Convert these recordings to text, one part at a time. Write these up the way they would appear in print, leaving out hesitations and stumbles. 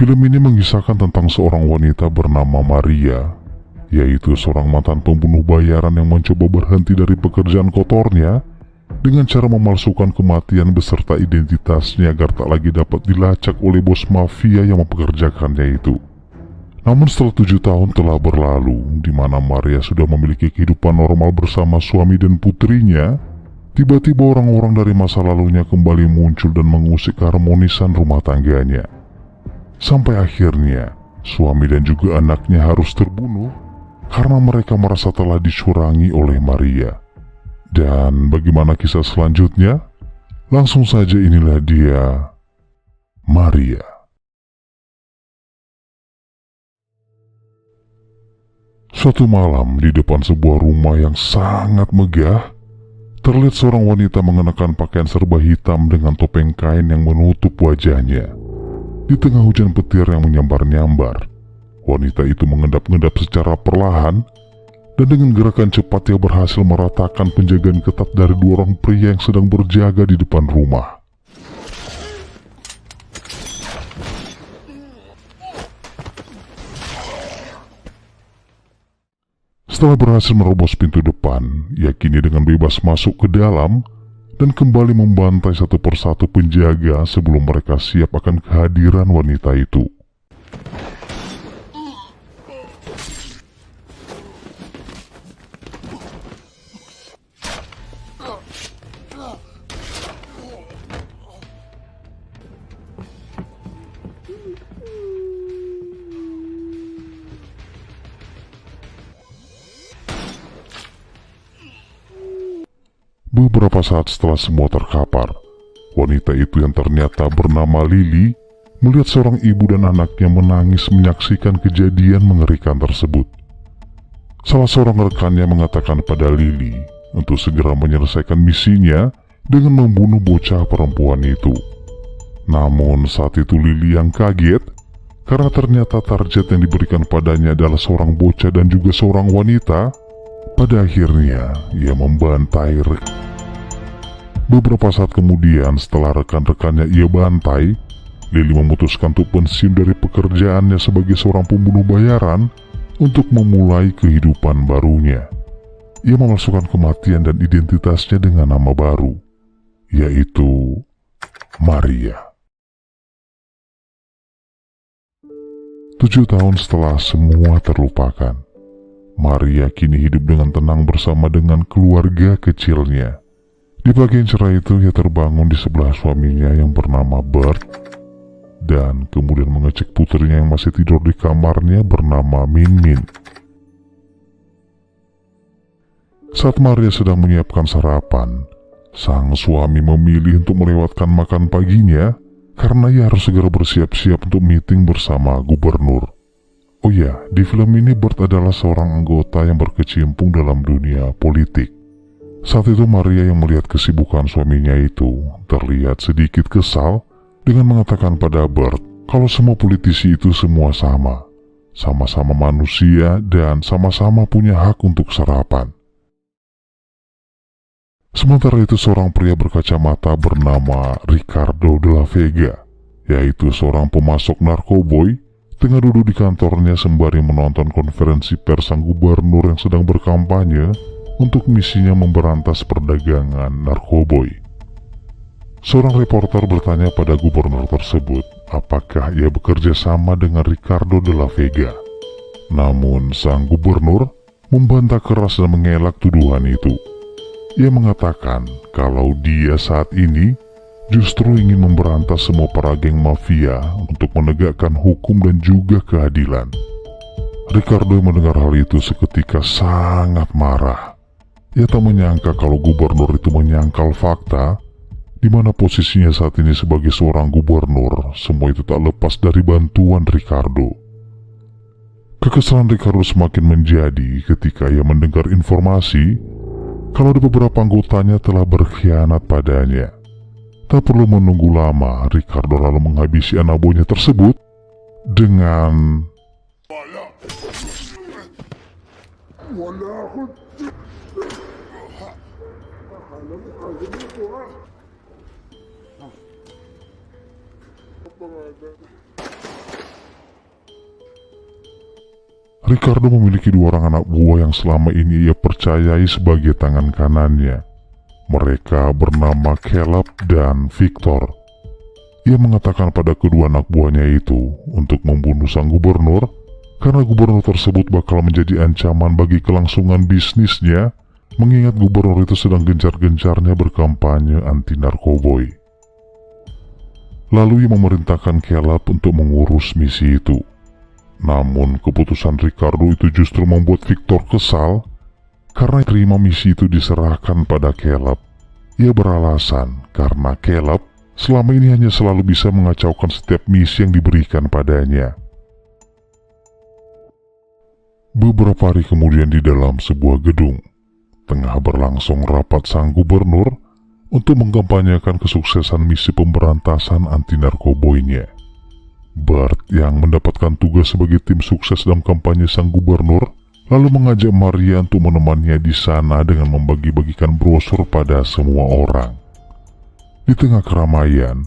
Film ini mengisahkan tentang seorang wanita bernama Maria, yaitu seorang mantan pembunuh bayaran yang mencoba berhenti dari pekerjaan kotornya dengan cara memalsukan kematian beserta identitasnya agar tak lagi dapat dilacak oleh bos mafia yang mempekerjakannya itu. Namun setelah 7 tahun telah berlalu, di mana Maria sudah memiliki kehidupan normal bersama suami dan putrinya, tiba-tiba orang-orang dari masa lalunya kembali muncul dan mengusik keharmonisan rumah tangganya. Sampai akhirnya, suami dan juga anaknya harus terbunuh karena mereka merasa telah dicurangi oleh Maria. Dan bagaimana kisah selanjutnya? Langsung saja, inilah dia, Maria. Suatu malam di depan sebuah rumah yang sangat megah, terlihat seorang wanita mengenakan pakaian serba hitam dengan topeng kain yang menutup wajahnya. Di tengah hujan petir yang menyambar-nyambar, wanita itu mengendap-endap secara perlahan dan dengan gerakan cepat ia berhasil meratakan penjagaan ketat dari 2 orang pria yang sedang berjaga di depan rumah. Setelah berhasil merobos pintu depan, ia kini dengan bebas masuk ke dalam dan kembali membantai satu persatu penjaga sebelum mereka siap akan kehadiran wanita itu. Beberapa saat setelah semua terkapar, wanita itu yang ternyata bernama Lily melihat seorang ibu dan anaknya menangis menyaksikan kejadian mengerikan tersebut. Salah seorang rekannya mengatakan pada Lily untuk segera menyelesaikan misinya dengan membunuh bocah perempuan itu. Namun saat itu Lily yang kaget karena ternyata target yang diberikan padanya adalah seorang bocah dan juga seorang wanita. Pada akhirnya, ia membantai Beberapa saat kemudian, setelah rekan-rekannya ia bantai, Lily memutuskan untuk pensiun dari pekerjaannya sebagai seorang pembunuh bayaran untuk memulai kehidupan barunya. Ia memasukkan kematian dan identitasnya dengan nama baru, yaitu Maria. 7 tahun setelah semua terlupakan, Maria kini hidup dengan tenang bersama dengan keluarga kecilnya. Di pagi yang cerah itu, ia terbangun di sebelah suaminya yang bernama Bert dan kemudian mengecek putrinya yang masih tidur di kamarnya bernama Min Min. Saat Maria sedang menyiapkan sarapan, sang suami memilih untuk melewatkan makan paginya karena ia harus segera bersiap-siap untuk meeting bersama gubernur. Oh ya, di film ini Bert adalah seorang anggota yang berkecimpung dalam dunia politik. Saat itu Maria yang melihat kesibukan suaminya itu terlihat sedikit kesal dengan mengatakan pada Bert kalau semua politisi itu semua sama-sama manusia dan sama-sama punya hak untuk sarapan. Sementara itu seorang pria berkacamata bernama Ricardo de la Vega, yaitu seorang pemasok narkoboy, tengah duduk di kantornya sembari menonton konferensi pers sang gubernur yang sedang berkampanye untuk misinya memberantas perdagangan narkoboy. Seorang reporter bertanya pada gubernur tersebut apakah ia bekerja sama dengan Ricardo de la Vega. Namun sang gubernur membantah keras dan mengelak tuduhan itu. Ia mengatakan kalau dia saat ini justru ingin memberantas semua para geng mafia untuk menegakkan hukum dan juga keadilan. Ricardo mendengar hal itu seketika sangat marah. Ia tak menyangka kalau gubernur itu menyangkal fakta di mana posisinya saat ini sebagai seorang gubernur. Semua itu tak lepas dari bantuan Ricardo. Kekesalan Ricardo semakin menjadi ketika ia mendengar informasi kalau ada beberapa anggotanya telah berkhianat padanya. Tak perlu menunggu lama, Ricardo lalu menghabisi anak buahnya tersebut dengan Ricardo memiliki dua orang anak buah yang selama ini ia percayai sebagai tangan kanannya. Mereka bernama Caleb dan Victor. Ia mengatakan pada kedua anak buahnya itu untuk membunuh sang gubernur karena gubernur tersebut bakal menjadi ancaman bagi kelangsungan bisnisnya, mengingat gubernur itu sedang gencar-gencarnya berkampanye anti narkoboy. Lalu ia memerintahkan Caleb untuk mengurus misi itu. Namun keputusan Ricardo itu justru membuat Victor kesal karena terima misi itu diserahkan pada Caleb. Ia beralasan karena Caleb selama ini hanya selalu bisa mengacaukan setiap misi yang diberikan padanya. Beberapa hari kemudian di dalam sebuah gedung, tengah berlangsung rapat sang gubernur untuk mengkampanyekan kesuksesan misi pemberantasan anti narkoboynya. Bart yang mendapatkan tugas sebagai tim sukses dalam kampanye sang gubernur lalu mengajak Maria untuk menemaninya di sana dengan membagi-bagikan brosur pada semua orang. Di tengah keramaian,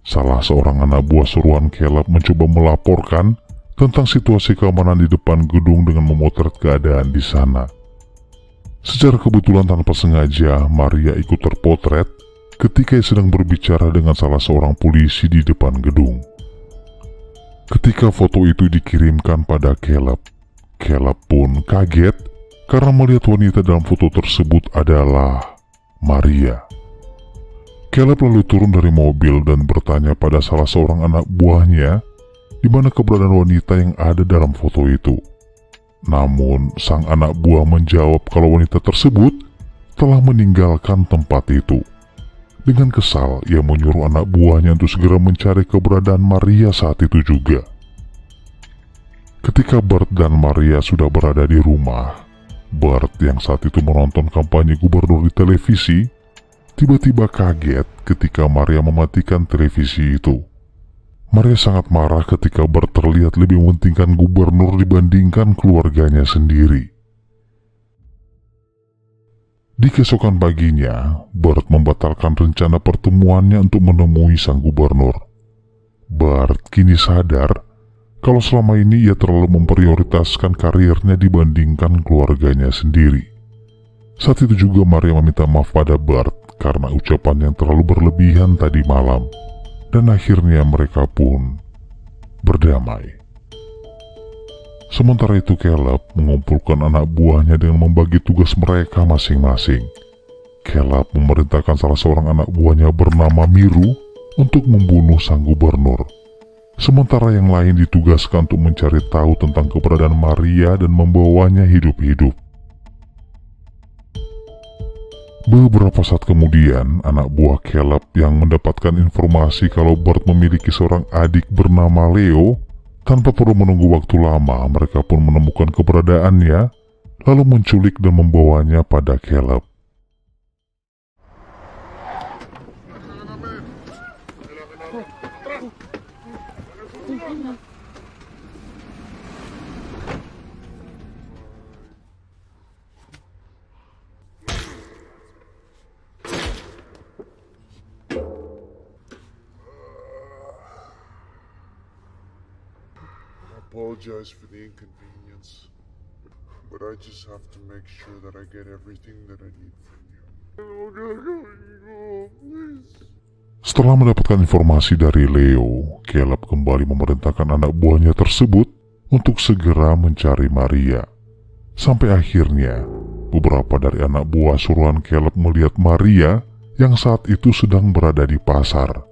salah seorang anak buah suruhan Caleb mencoba melaporkan tentang situasi keamanan di depan gedung dengan memotret keadaan di sana. Secara kebetulan tanpa sengaja, Maria ikut terpotret ketika ia sedang berbicara dengan salah seorang polisi di depan gedung. Ketika foto itu dikirimkan pada Caleb, Caleb pun kaget karena melihat wanita dalam foto tersebut adalah Maria. Caleb lalu turun dari mobil dan bertanya pada salah seorang anak buahnya di mana keberadaan wanita yang ada dalam foto itu. Namun, sang anak buah menjawab kalau wanita tersebut telah meninggalkan tempat itu. Dengan kesal, ia menyuruh anak buahnya untuk segera mencari keberadaan Maria saat itu juga. Ketika Bart dan Maria sudah berada di rumah, Bart yang saat itu menonton kampanye gubernur di televisi, tiba-tiba kaget ketika Maria mematikan televisi itu. Maria sangat marah ketika Bart terlihat lebih mementingkan gubernur dibandingkan keluarganya sendiri. Di keesokan paginya, Bart membatalkan rencana pertemuannya untuk menemui sang gubernur. Bart kini sadar kalau selama ini ia terlalu memprioritaskan karirnya dibandingkan keluarganya sendiri. Saat itu juga Maria meminta maaf pada Bart karena ucapan yang terlalu berlebihan tadi malam, dan akhirnya mereka pun berdamai. Sementara itu Caleb mengumpulkan anak buahnya dengan membagi tugas mereka masing-masing. Caleb memerintahkan salah seorang anak buahnya bernama Miru untuk membunuh sang gubernur. Sementara yang lain ditugaskan untuk mencari tahu tentang keberadaan Maria dan membawanya hidup-hidup. Beberapa saat kemudian, anak buah Caleb yang mendapatkan informasi kalau Bart memiliki seorang adik bernama Leo, tanpa perlu menunggu waktu lama, mereka pun menemukan keberadaannya, lalu menculik dan membawanya pada Caleb. Apologize for the inconvenience, but I just have to make sure that I get everything that I need from you. Please. Setelah mendapatkan informasi dari Leo, Caleb kembali memerintahkan anak buahnya tersebut untuk segera mencari Maria. Sampai akhirnya, beberapa dari anak buah suruhan Caleb melihat Maria yang saat itu sedang berada di pasar.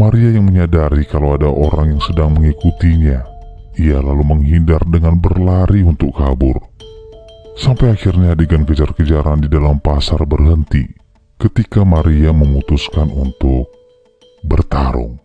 Maria yang menyadari kalau ada orang yang sedang mengikutinya. Ia lalu menghindar dengan berlari untuk kabur. Sampai akhirnya adegan kejar-kejaran di dalam pasar berhenti ketika Maria memutuskan untuk bertarung.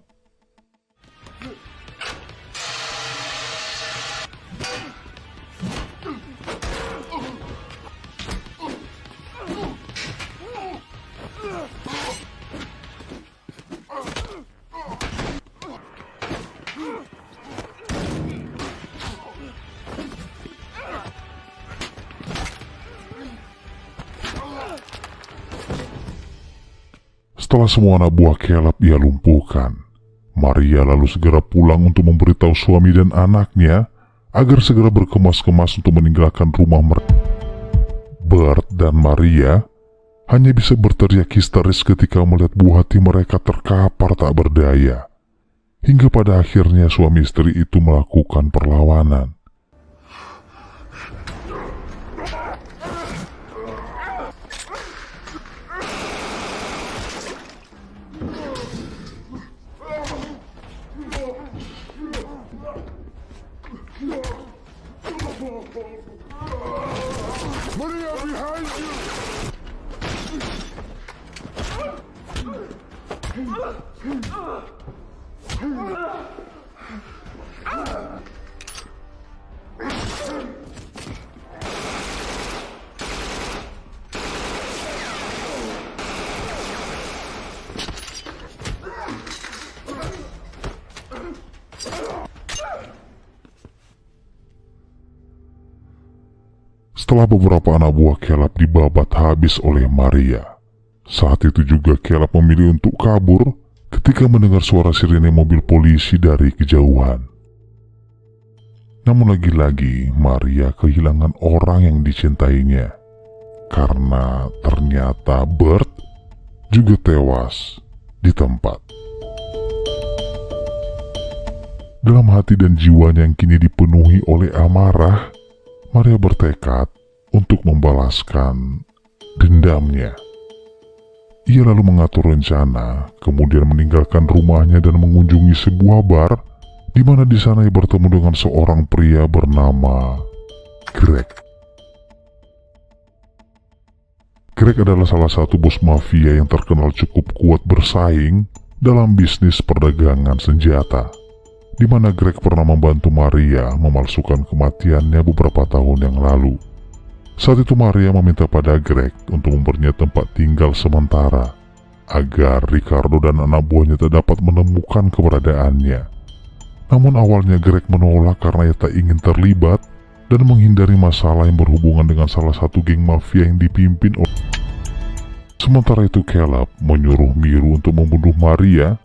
Setelah semua anak buah Caleb ia lumpuhkan, Maria lalu segera pulang untuk memberitahu suami dan anaknya agar segera berkemas-kemas untuk meninggalkan rumah mereka. Bert dan Maria hanya bisa berteriak histeris ketika melihat buah hati mereka terkapar tak berdaya. Hingga pada akhirnya suami istri itu melakukan perlawanan. Maria, behind you! Setelah beberapa anak buah Caleb dibabat habis oleh Maria, saat itu juga Caleb memilih untuk kabur ketika mendengar suara sirene mobil polisi dari kejauhan. Namun lagi-lagi Maria kehilangan orang yang dicintainya, karena ternyata Bert juga tewas di tempat. Dalam hati dan jiwanya yang kini dipenuhi oleh amarah, Maria bertekad untuk membalaskan dendamnya. Ia lalu mengatur rencana, kemudian meninggalkan rumahnya dan mengunjungi sebuah bar, di mana di sana ia bertemu dengan seorang pria bernama Greg. Greg adalah salah satu bos mafia yang terkenal cukup kuat bersaing dalam bisnis perdagangan senjata, di mana Greg pernah membantu Maria memalsukan kematiannya beberapa tahun yang lalu. Saat itu Maria meminta pada Greg untuk memberinya tempat tinggal sementara, agar Ricardo dan anak buahnya tak dapat menemukan keberadaannya. Namun awalnya Greg menolak karena ia tak ingin terlibat dan menghindari masalah yang berhubungan dengan salah satu geng mafia yang dipimpin oleh. Sementara itu Caleb menyuruh Miru untuk membunuh Maria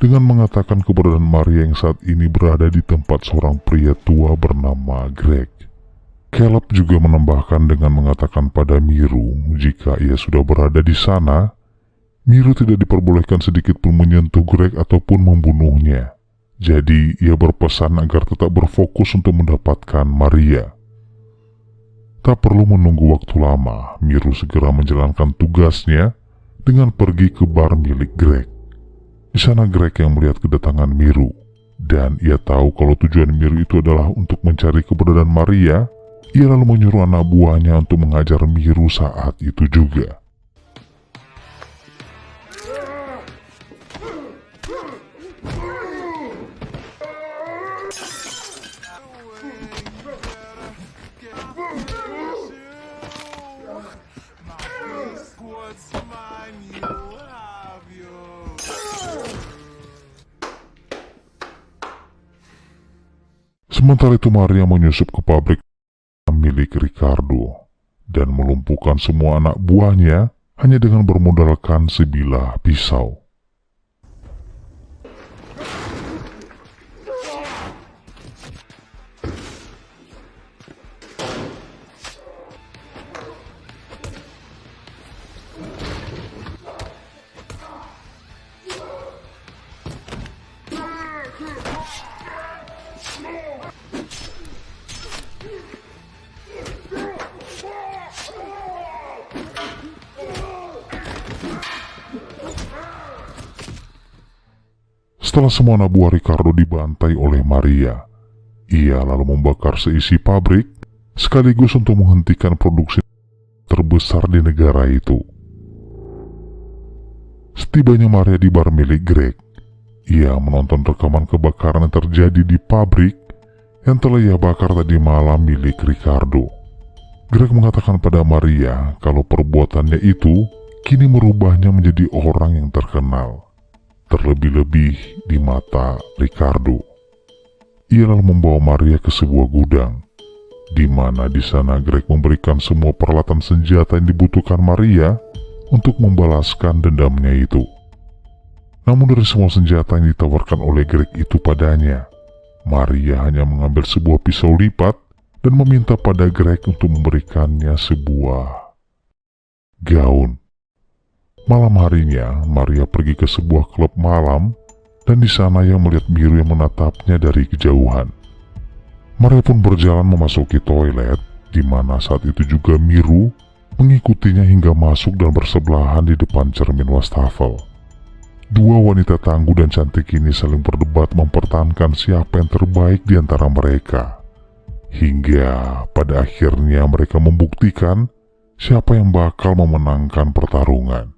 dengan mengatakan keberadaan Maria yang saat ini berada di tempat seorang pria tua bernama Greg. Caleb juga menambahkan dengan mengatakan pada Miru jika ia sudah berada di sana, Miru tidak diperbolehkan sedikit pun menyentuh Greg ataupun membunuhnya. Jadi ia berpesan agar tetap berfokus untuk mendapatkan Maria. Tak perlu menunggu waktu lama, Miru segera menjalankan tugasnya dengan pergi ke bar milik Greg. Di sana Greg yang melihat kedatangan Miru, dan ia tahu kalau tujuan Miru itu adalah untuk mencari keberadaan Maria. Ia lalu menyuruh anak buahnya untuk menghajar Miru saat itu juga. Sementara itu Maria menyusup ke pabrik milik Ricardo dan melumpuhkan semua anak buahnya hanya dengan bermodalkan sebilah pisau. Setelah semua anak buah Ricardo dibantai oleh Maria, ia lalu membakar seisi pabrik sekaligus untuk menghentikan produksi terbesar di negara itu. Setibanya Maria di bar milik Greg, ia menonton rekaman kebakaran yang terjadi di pabrik yang telah ia bakar tadi malam milik Ricardo. Greg mengatakan pada Maria kalau perbuatannya itu kini merubahnya menjadi orang yang terkenal, terlebih-lebih di mata Ricardo. Ia lalu membawa Maria ke sebuah gudang, di mana di sana Greg memberikan semua peralatan senjata yang dibutuhkan Maria untuk membalaskan dendamnya itu. Namun dari semua senjata yang ditawarkan oleh Greg itu padanya, Maria hanya mengambil sebuah pisau lipat dan meminta pada Greg untuk memberikannya sebuah gaun. Malam harinya, Maria pergi ke sebuah klub malam dan di sana ia melihat Miru yang menatapnya dari kejauhan. Maria pun berjalan memasuki toilet, di mana saat itu juga Miru mengikutinya hingga masuk dan bersebelahan di depan cermin wastafel. Dua wanita tangguh dan cantik ini saling berdebat mempertahankan siapa yang terbaik di antara mereka. Hingga pada akhirnya mereka membuktikan siapa yang bakal memenangkan pertarungan.